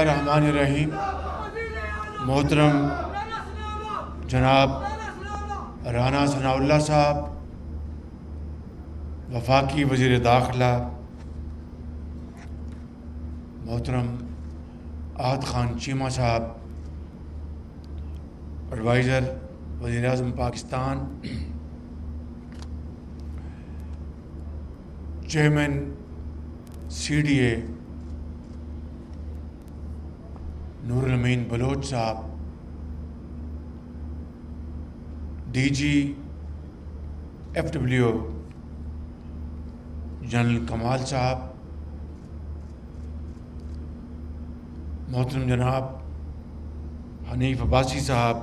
الرحمن الرحیم۔ محترم جناب رانا ثناء اللہ صاحب، وفاقی وزیر داخلہ محترم احد خان چیمہ صاحب، ایڈوائزر وزیر اعظم Pakistan, chairman C D A Noor ul Amin Baloch صاحب، D G F W general Kamal صاحب، محترم جناب حنیف عباسی صاحب،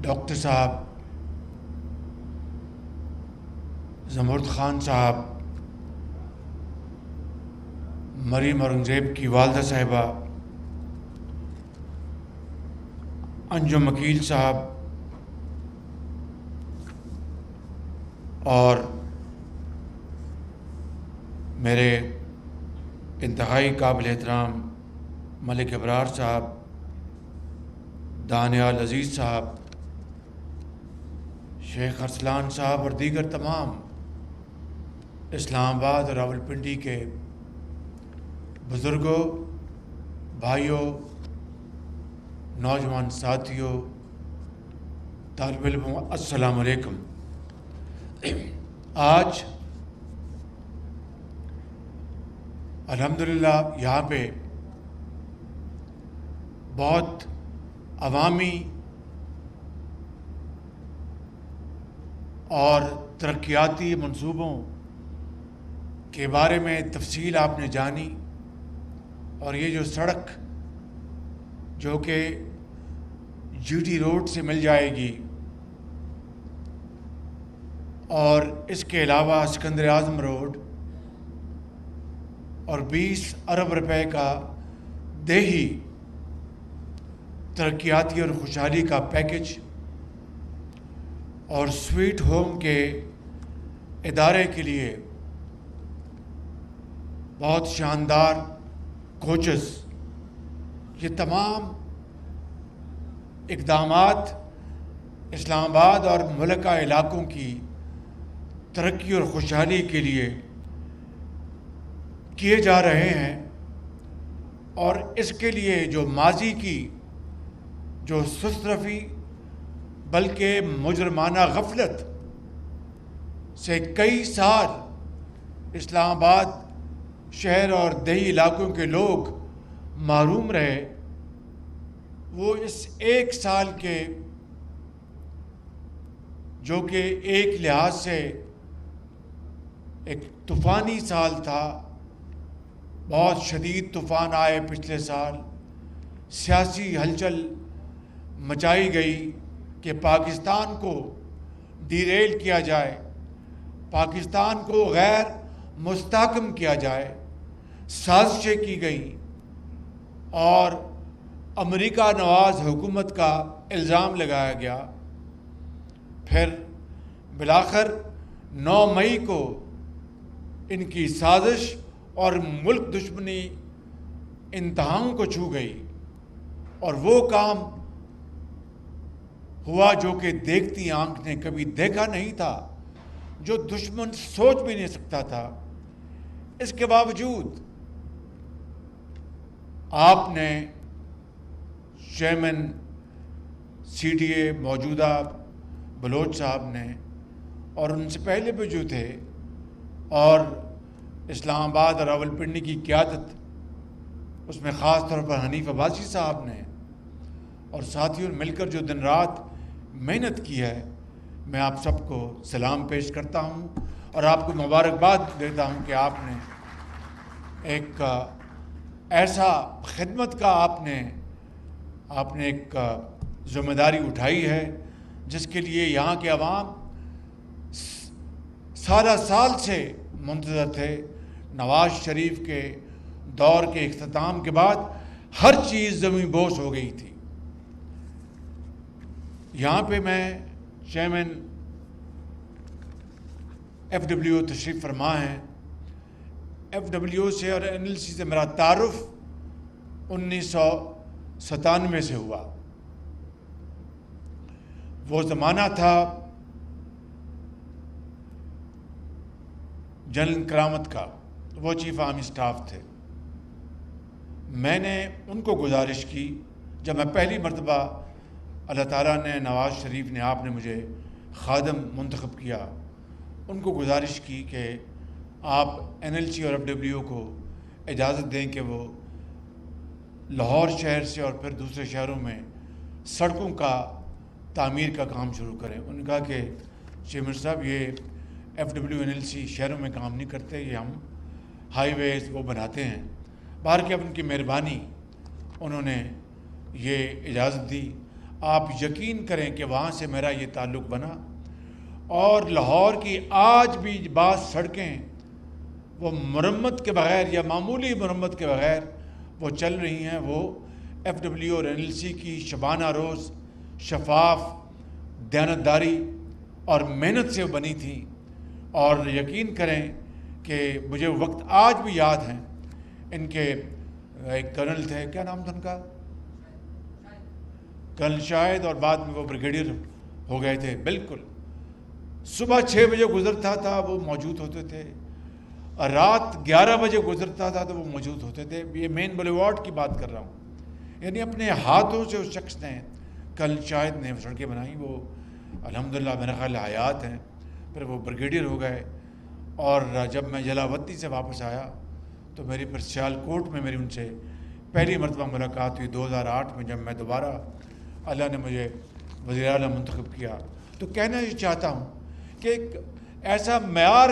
ڈاکٹر صاحب زمرد خان صاحب، مریم اورنگزیب کی والدہ صاحبہ انجم وکیل صاحب، اور میرے انتہائی قابل احترام ملک ابرار صاحب، دانیال عزیز صاحب، شیخ ارسلان صاحب اور دیگر تمام اسلام آباد اور راولپنڈی کے بزرگوں، بھائیوں، نوجوان ساتھیوں، طالب علموں، السلام علیکم۔ آج الحمدللہ یہاں پہ بہت عوامی اور ترقیاتی منصوبوں کے بارے میں تفصیل آپ نے جانی، اور یہ جو سڑک جو کہ جی ٹی روڈ سے مل جائے گی، اور اس کے علاوہ سکندر اعظم روڈ، اور 20 ارب روپے کا دیہی ترقیاتی اور خوشحالی کا پیکج، اور سویٹ ہوم کے ادارے کے لیے بہت شاندار کوچز، یہ تمام اقدامات اسلام آباد اور ملکہ علاقوں کی ترقی اور خوشحالی کے لیے کیے جا رہے ہیں، اور اس کے لیے جو ماضی کی جو سست روی بلکہ مجرمانہ غفلت سے کئی سال اسلام آباد شہر اور دیہی علاقوں کے لوگ محروم رہے، وہ اس ایک سال کے جو کہ ایک لحاظ سے ایک طوفانی سال تھا، بہت شدید طوفان آئے پچھلے سال، سیاسی ہلچل مچائی گئی کہ پاکستان کو ڈیریل کیا جائے، پاکستان کو غیر مستحکم کیا جائے، سازشیں کی گئی، اور امریکہ نواز حکومت کا الزام لگایا گیا۔ پھر بالآخر 9 مئی کو ان کی سازش اور ملک دشمنی انتہاؤں کو چھو گئی، اور وہ کام ہوا جو کہ دیکھتی آنکھ نے کبھی دیکھا نہیں تھا، جو دشمن سوچ بھی نہیں سکتا تھا۔ اس کے باوجود آپ نے چیئرمین سی ڈی اے موجودہ بلوچ صاحب نے، اور ان سے پہلے بھی جو تھے، اور اسلام آباد اور راولپنڈی کی قیادت، اس میں خاص طور پر حنیف عباسی صاحب نے اور ساتھیوں نے مل کر جو دن رات محنت کی ہے، میں آپ سب کو سلام پیش کرتا ہوں، اور آپ کو مبارکباد دیتا ہوں کہ آپ نے ایک ایسا خدمت کا آپ نے ایک ذمہ داری اٹھائی ہے، جس کے لیے یہاں کے عوام سالہ سال سے منتظر تھے۔ نواز شریف کے دور کے اختتام کے بعد ہر چیز زمین بوس ہو گئی تھی۔ یہاں پہ میں چیئرمین ایف ڈبلیو تشریف فرما ہیں، FWO سے اور NLC سے میرا تعارف 1997 سے ہوا. وہ زمانہ تھا جنرل کرامت کا، وہ چیف آرمی سٹاف تھے. میں نے ان کو گزارش کی جب میں پہلی مرتبہ اللہ تعالیٰ نے، نواز شریف نے، آپ نے مجھے خادم منتخب کیا، ان کو گزارش کی کہ آپ NLC اور FWO کو اجازت دیں کہ وہ لاہور شہر سے اور پھر دوسرے شہروں میں سڑکوں کا تعمیر کا کام شروع کریں. انہوں نے کہا کہ چیئرمین صاحب یہ FWO NLC شہروں میں کام نہیں کرتے، یہ ہم ہائی ویز وہ بناتے ہیں. باہر کی اب ان کی مہربانی، انہوں نے یہ اجازت دی. آپ یقین کریں کہ وہاں سے میرا یہ تعلق بنا، اور لاہور کی آج بھی بعض سڑکیں وہ مرمت کے بغیر یا معمولی مرمت کے بغیر وہ چل رہی ہیں. وہ FWO اور NLC کی شبانہ روز شفاف دیانتداری اور محنت سے بنی تھی. اور یقین کریں کہ مجھے وقت آج بھی یاد ہیں. ان کے ایک کرنل تھے، کیا نام تھا ان کا؟ کرنل شاہد، اور بعد میں وہ بریگیڈیئر ہو گئے تھے. بالکل صبح 6 بجے گزرتا تھا وہ موجود ہوتے تھے، اور رات 11 بجے گزرتا تھا تو وہ موجود ہوتے تھے. یہ مین بلیوارڈ کی بات کر رہا ہوں. یعنی اپنے ہاتھوں سے اس شخص نے، کرنل شاہد نے سڑکیں بنائیں. وہ الحمدللہ میرا خیال حیات ہیں. پھر وہ بریگیڈیئر ہو گئے. اور جب میں جلاوطی سے واپس آیا تو میری پھر سیالکوٹ میں میری ان سے پہلی مرتبہ ملاقات ہوئی 2008 میں، جب میں دوبارہ اللہ نے مجھے وزیر اعلیٰ منتخب کیا. تو کہنا یہ چاہتا ہوں کہ ایک ایسا معیار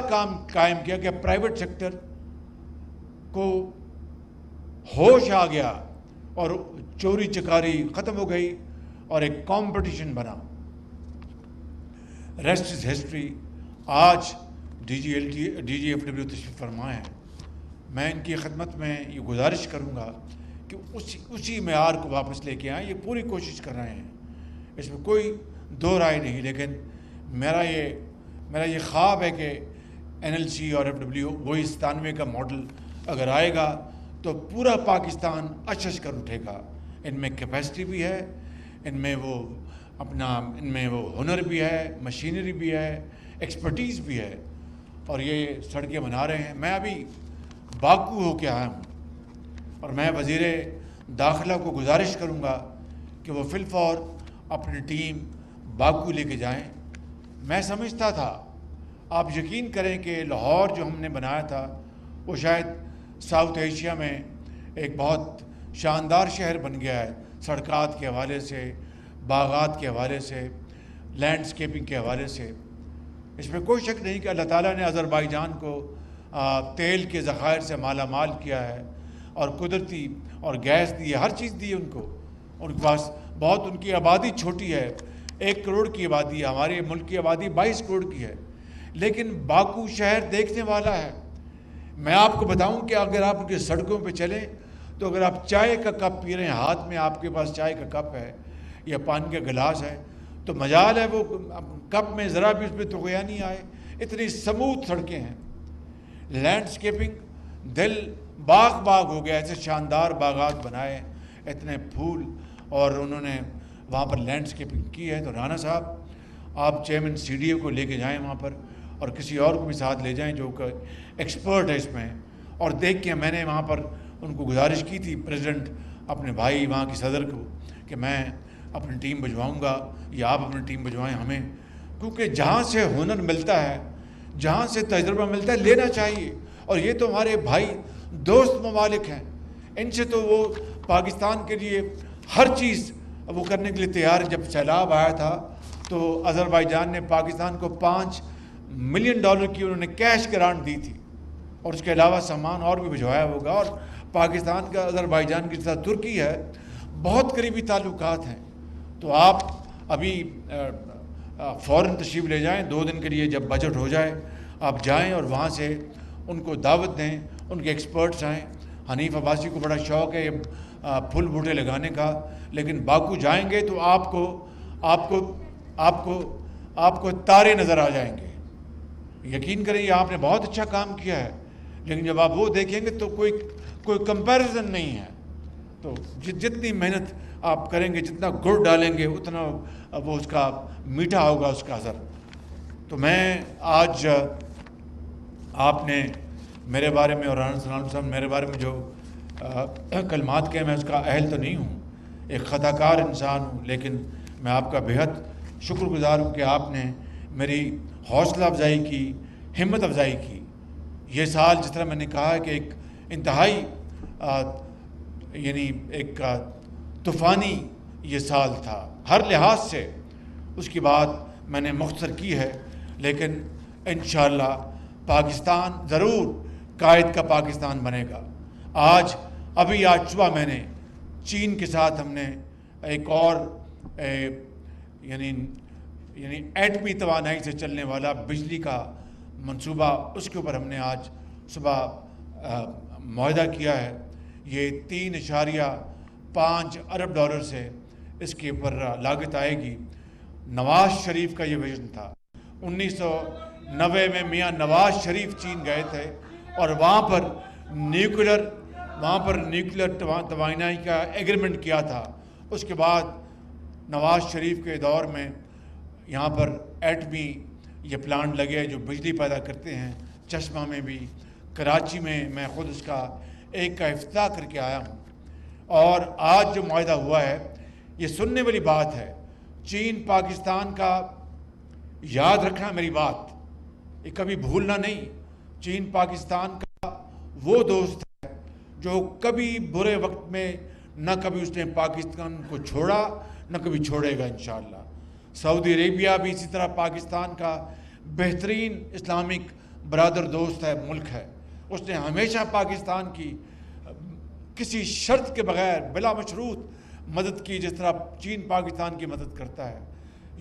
قائم کیا کہ پرائیویٹ سیکٹر کو ہوش آ گیا اور چوری چکاری ختم ہو گئی اور ایک کمپٹیشن بنا. Rest is history. آج DG FWO تشریف فرما ہے. میں ان کی خدمت میں یہ گزارش کروں گا کہ اسی معیار کو واپس لے کے آئیں. یہ پوری کوشش کر رہے ہیں، اس میں کوئی دو رائے نہیں. لیکن میرا یہ خواب ہے کہ NLC اور FWO وہی 97 کا ماڈل اگر آئے گا تو پورا پاکستان اچھا کر اٹھے گا. ان میں کیپیسٹی بھی ہے، ان میں وہ ہنر بھی ہے، مشینری بھی ہے، ایکسپرٹیز بھی ہے، اور یہ سڑکیں بنا رہے ہیں. میں ابھی باکو ہو کے آیا ہوں، اور میں وزیر داخلہ کو گزارش کروں گا کہ وہ فی الفور اپنی ٹیم باکو لے کے جائیں. میں سمجھتا تھا، آپ یقین کریں کہ لاہور جو ہم نے بنایا تھا وہ شاید ساؤتھ ایشیا میں ایک بہت شاندار شہر بن گیا ہے، سڑکات کے حوالے سے، باغات کے حوالے سے، لینڈسکیپنگ کے حوالے سے. اس میں کوئی شک نہیں کہ اللہ تعالیٰ نے آذربائیجان کو تیل کے ذخائر سے مالا مال کیا ہے، اور قدرتی اور گیس دی ہے، ہر چیز دی ہے ان کو. ان کے پاس بہت، ان کی آبادی چھوٹی ہے، 1 کروڑ کی آبادی ہے. ہمارے ملک کی آبادی 22 کروڑ کی ہے، لیکن باکو شہر دیکھنے والا ہے. میں آپ کو بتاؤں کہ اگر آپ ان کی سڑکوں پہ چلیں تو اگر آپ چائے کا کپ پی رہے ہیں، ہاتھ میں آپ کے پاس چائے کا کپ ہے یا پانی کا گلاس ہے، تو مجال ہے وہ کپ میں ذرا بھی اس پہ تغیہ نہیں آئے. اتنی سموتھ سڑکیں ہیں. لینڈسکیپنگ، دل باغ ہو گیا. ایسے شاندار باغات بنائے، اتنے پھول، اور انہوں نے وہاں پر لینڈسکیپنگ کی ہے. تو رانا صاحب، آپ چیئرمین CDA کو لے کے جائیں وہاں پر، اور کسی اور کو بھی ساتھ لے جائیں جو کہ ایکسپرٹ ہے اس میں. اور دیکھ کے میں نے وہاں پر ان کو گزارش کی تھی، پریزیڈنٹ اپنے بھائی وہاں کی صدر کو، کہ میں اپنی ٹیم بھجواؤں گا یا آپ اپنی ٹیم بھجوائیں ہمیں. کیونکہ جہاں سے ہنر ملتا ہے، جہاں سے تجربہ ملتا ہے، لینا چاہیے. اور یہ تو ہمارے بھائی دوست ممالک ہیں، ان سے تو وہ پاکستان کے لیے ہر چیز وہ کرنے کے لیے تیار. جب سیلاب آیا تھا تو آذربائیجان نے پاکستان کو $5 ملین کی انہوں نے کیش گرانٹ دی تھی، اور اس کے علاوہ سامان اور بھی بھجوایا ہوگا. اور پاکستان کا آذربائیجان کے ساتھ ترکی ہے، بہت قریبی تعلقات ہیں. تو آپ ابھی فوراً تشریف لے جائیں. 2 دن کے لیے جب بجٹ ہو جائے آپ جائیں اور وہاں سے ان کو دعوت دیں. ان کے ایکسپرٹس آئیں. حنیف عباسی کو بڑا شوق ہے پھول بوٹے لگانے کا، لیکن باکو جائیں گے تو آپ کو تارے نظر آ جائیں گے. یقین کریں، یہ آپ نے بہت اچھا کام کیا ہے. لیکن جب آپ وہ دیکھیں گے تو کوئی کمپیریزن نہیں ہے. تو جتنی محنت آپ کریں گے، جتنا گڑ ڈالیں گے، اتنا وہ اس کا میٹھا ہوگا اس کا اثر. تو میں آج آپ نے میرے بارے میں اور رانا سلام صاحب میرے بارے میں جو کلمات کہے، میں اس کا اہل تو نہیں ہوں، ایک خطا کار انسان ہوں، لیکن میں آپ کا بہت شکر گزار ہوں کہ آپ نے میری حوصلہ افزائی کی، ہمت افزائی کی. یہ سال جس طرح میں نے کہا ہے کہ ایک انتہائی یعنی ایک طوفانی یہ سال تھا ہر لحاظ سے. اس کی بات میں نے مختصر کی ہے، لیکن انشاءاللہ پاکستان ضرور قائد کا پاکستان بنے گا. آج صبح میں نے چین کے ساتھ ہم نے ایک اور یعنی ایٹمی توانائی سے چلنے والا بجلی کا منصوبہ، اس کے اوپر ہم نے آج صبح معاہدہ کیا ہے. یہ $3.5 ارب سے اس کے اوپر لاگت آئے گی. نواز شریف کا یہ ویژن تھا. 1990 میں میاں نواز شریف چین گئے تھے اور وہاں پر نیوکلر توانائی کا ایگریمنٹ کیا تھا. اس کے بعد نواز شریف کے دور میں یہاں پر ایٹمی یہ پلانٹ لگے جو بجلی پیدا کرتے ہیں. چشمہ میں بھی، کراچی میں خود اس کا ایک کا افتتاح کر کے آیا ہوں. اور آج جو معاہدہ ہوا ہے یہ سننے والی بات ہے. چین پاکستان کا یاد رکھنا میری بات، یہ کبھی بھولنا نہیں. چین پاکستان کا وہ دوست ہے جو کبھی برے وقت میں نہ کبھی اس نے پاکستان کو چھوڑا نہ کبھی چھوڑے گا انشاءاللہ. سعودی عربیہ بھی اسی طرح پاکستان کا بہترین اسلامک برادر دوست ہے، ملک ہے. اس نے ہمیشہ پاکستان کی کسی شرط کے بغیر بلا مشروط مدد کی، جس طرح چین پاکستان کی مدد کرتا ہے.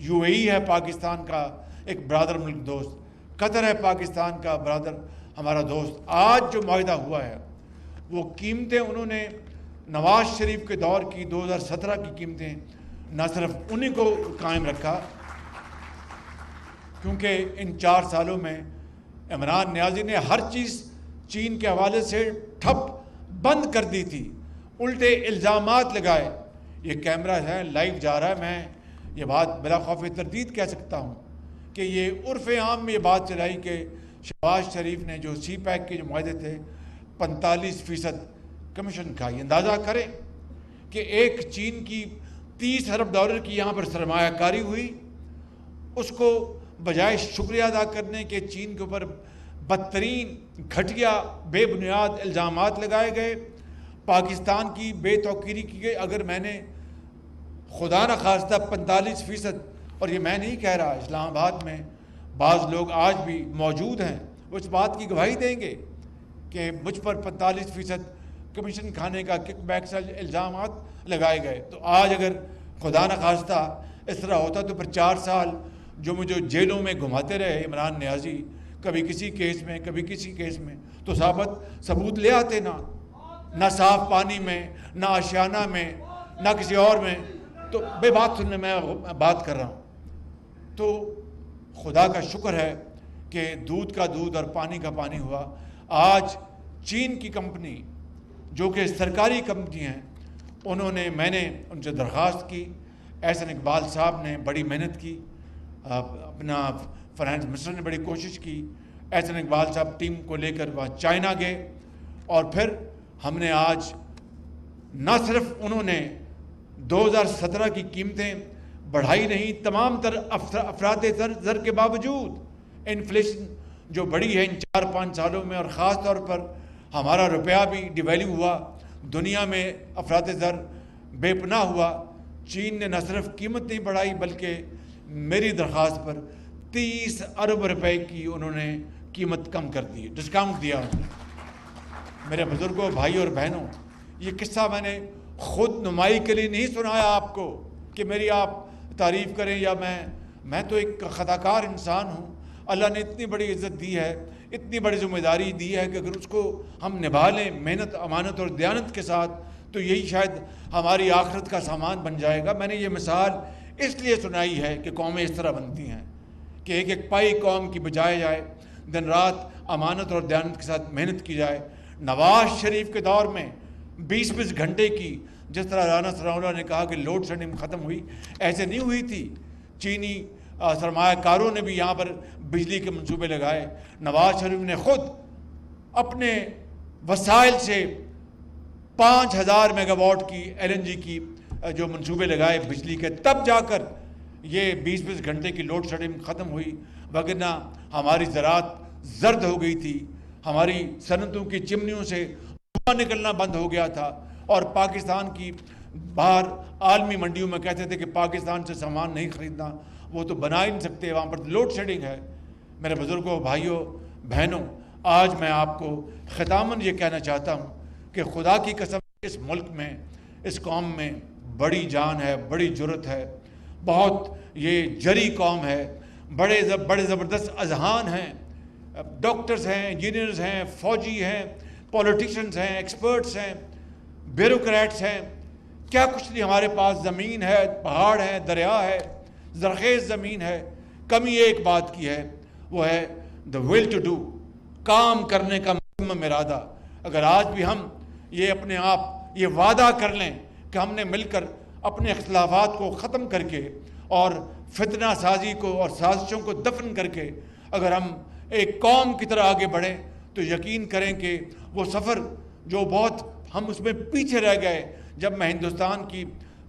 UAE ہے پاکستان کا ایک برادر ملک دوست، قطر ہے پاکستان کا برادر ہمارا دوست. آج جو معاہدہ ہوا ہے وہ قیمتیں انہوں نے نواز شریف کے دور کی 2017 کی قیمتیں نہ صرف انہی کو قائم رکھا، کیونکہ ان 4 سالوں میں عمران نیازی نے ہر چیز چین کے حوالے سے ٹھپ بند کر دی تھی، الٹے الزامات لگائے. یہ کیمرہ ہے، لائیو جا رہا ہے، میں یہ بات بلا خوف تردید کہہ سکتا ہوں کہ یہ عرف عام میں یہ بات چلائی کہ شہباز شریف نے جو سی پیک کے جو معاہدے تھے 45% کمیشن کھائی. اندازہ کریں کہ ایک چین کی $30 ارب کی یہاں پر سرمایہ کاری ہوئی، اس کو بجائے شکریہ ادا کرنے کے چین کے اوپر بدترین گھٹیا بے بنیاد الزامات لگائے گئے، پاکستان کی بے توقیری کی گئی. اگر میں نے خدا نخواستہ 45%، اور یہ میں نہیں کہہ رہا، اسلام آباد میں بعض لوگ آج بھی موجود ہیں وہ اس بات کی گواہی دیں گے کہ مجھ پر 45% کمیشن کھانے کا کک بیک سے الزامات لگائے گئے. تو آج اگر خدا نخواستہ اس طرح ہوتا تو پھر 4 سال جو مجھے جیلوں میں گھماتے رہے عمران نیازی، کبھی کسی کیس میں کبھی کسی کیس میں، تو ثبوت لے آتے نہ صاف پانی میں، نہ آشیانہ میں، نہ کسی اور میں. تو بے بات سننے میں بات کر رہا ہوں. تو خدا کا شکر ہے کہ دودھ کا دودھ اور پانی کا پانی ہوا. آج چین کی کمپنی جو کہ سرکاری کمپنی ہیں، میں نے ان سے درخواست کی. احسن اقبال صاحب نے بڑی محنت کی، اپنا فائنانس منسٹر نے بڑی کوشش کی. احسن اقبال صاحب ٹیم کو لے کر وہاں چائنا گئے، اور پھر ہم نے آج نہ صرف انہوں نے 2017 کی قیمتیں بڑھائی نہیں، تمام تر افراط زر کے باوجود انفلیشن جو بڑی ہے ان 4-5 سالوں میں، اور خاص طور پر ہمارا روپیہ بھی ڈیویلیو ہوا، دنیا میں افراط زر بے پناہ ہوا. چین نے نہ صرف قیمت نہیں بڑھائی بلکہ میری درخواست پر 30 ارب روپے کی انہوں نے قیمت کم کر دی، ڈسکاؤنٹ دیا انہوں نے. میرے بزرگوں، بھائی اور بہنوں، یہ قصہ میں نے خود نمائی کے لیے نہیں سنایا آپ کو کہ میری آپ تعریف کریں، یا میں تو ایک خطا کار انسان ہوں. اللہ نے اتنی بڑی عزت دی ہے، اتنی بڑی ذمہ داری دی ہے کہ اگر اس کو ہم نبھا لیں محنت، امانت اور دیانت کے ساتھ تو یہی شاید ہماری آخرت کا سامان بن جائے گا. میں نے یہ مثال اس لیے سنائی ہے کہ قومیں اس طرح بنتی ہیں کہ ایک پائی قوم کی بجائے جائے. دن رات امانت اور دیانت کے ساتھ محنت کی جائے. نواز شریف کے دور میں 20 گھنٹے کی جس طرح رانا ثناءاللہ نے کہا کہ لوڈ شیڈنگ ختم ہوئی، ایسے نہیں ہوئی تھی. چینی سرمایہ کاروں نے بھی یہاں پر بجلی کے منصوبے لگائے. نواز شریف نے خود اپنے وسائل سے 5000 میگا واٹ کی LNG کی جو منصوبے لگائے بجلی کے، تب جا کر یہ 20 گھنٹے کی لوڈ شیڈنگ ختم ہوئی. وگرنہ ہماری زراعت زرد ہو گئی تھی، ہماری صنعتوں کی چمنیوں سے دھواں نکلنا بند ہو گیا تھا، اور پاکستان کی باہر عالمی منڈیوں میں کہتے تھے کہ پاکستان سے سامان نہیں خریدنا، وہ تو بنا ہی نہیں سکتے، وہاں پر لوڈ شیڈنگ ہے. میرے بزرگوں، بھائیوں، بہنوں، آج میں آپ کو ختاماً یہ کہنا چاہتا ہوں کہ خدا کی قسم اس ملک میں، اس قوم میں بڑی جان ہے، بڑی جرت ہے، بہت یہ جری قوم ہے، بڑے زبردست اذہان ہیں، ڈاکٹرز ہیں، انجینئرز ہیں، فوجی ہیں، پولیٹیشنز ہیں، ایکسپرٹس ہیں، بیوروکریٹس ہیں، کیا کچھ نہیں ہمارے پاس. زمین ہے، پہاڑ ہے، دریا ہے، زرخیز زمین ہے. کمی ایک بات کی ہے، وہ ہے the will to do، کام کرنے کا مصمم ارادہ. اگر آج بھی ہم یہ اپنے آپ یہ وعدہ کر لیں کہ ہم نے مل کر اپنے اختلافات کو ختم کر کے اور فتنہ سازی کو اور سازشوں کو دفن کر کے اگر ہم ایک قوم کی طرح آگے بڑھیں، تو یقین کریں کہ وہ سفر جو بہت ہم اس میں پیچھے رہ گئے. جب میں ہندوستان کی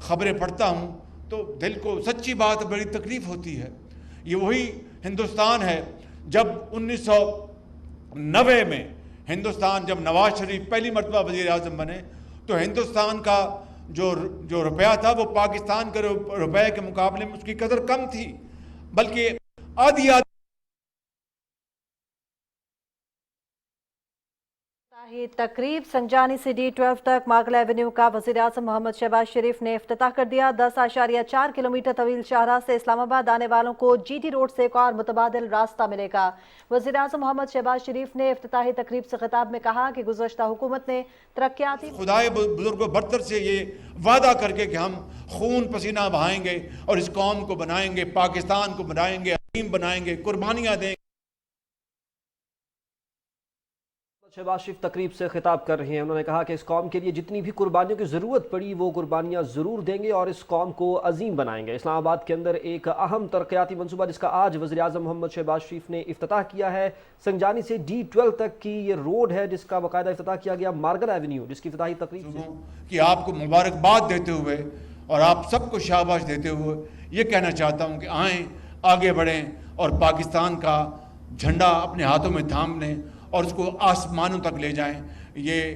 خبریں پڑھتا ہوں تو دل کو سچی بات بڑی تکلیف ہوتی ہے. یہ وہی ہندوستان ہے جب 1990 میں ہندوستان، جب نواز شریف پہلی مرتبہ وزیر اعظم بنے، تو ہندوستان کا جو روپیہ تھا وہ پاکستان کے روپے کے مقابلے میں اس کی قدر کم تھی، بلکہ آدھی تقریب سنجانی سے D12 تک ماغل ایونیو کا وزیر اعظم محمد شہباز شریف نے افتتاح کر دیا. 10.4 کلومیٹر طویل شاہراہ سے اسلام آباد آنے والوں کو GT روڈ سے ایک اور متبادل راستہ ملے گا. وزیر اعظم محمد شہباز شریف نے افتتاحی تقریب سے خطاب میں کہا کہ گزشتہ حکومت نے ترقیاتی خدائے بزرگوں برتر سے یہ وعدہ کر کے کہ ہم خون پسینہ بہائیں گے اور اس قوم کو بنائیں گے، پاکستان کو بنائیں گے، عظیم بنائیں گے، قربانیاں دیں گے. شہباز شریف تقریب سے خطاب کر رہے ہیں. انہوں نے کہا کہ اس قوم کے لیے جتنی بھی قربانیوں کی ضرورت پڑی وہ قربانیاں ضرور دیں گے اور اس قوم کو عظیم بنائیں گے. اسلام آباد کے اندر ایک اہم ترقیاتی منصوبہ جس کا آج وزیر اعظم محمد شہباز شریف نے افتتاح کیا ہے، سنجانی سے D12 تک کی یہ روڈ ہے جس کا باقاعدہ افتتاح کیا گیا مارگل ایونیو، جس کی افتتاحی تقریب سے کہ آپ کو مبارکباد دیتے ہوئے اور آپ سب کو شاباش دیتے ہوئے یہ کہنا چاہتا ہوں کہ آئیں، آگے بڑھیں اور پاکستان کا جھنڈا اپنے ہاتھوں میں تھام لیں اور اس کو آسمانوں تک لے جائیں. یہ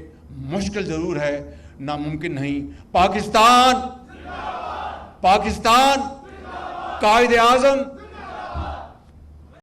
مشکل ضرور ہے، ناممکن نہیں. پاکستان قائد اعظم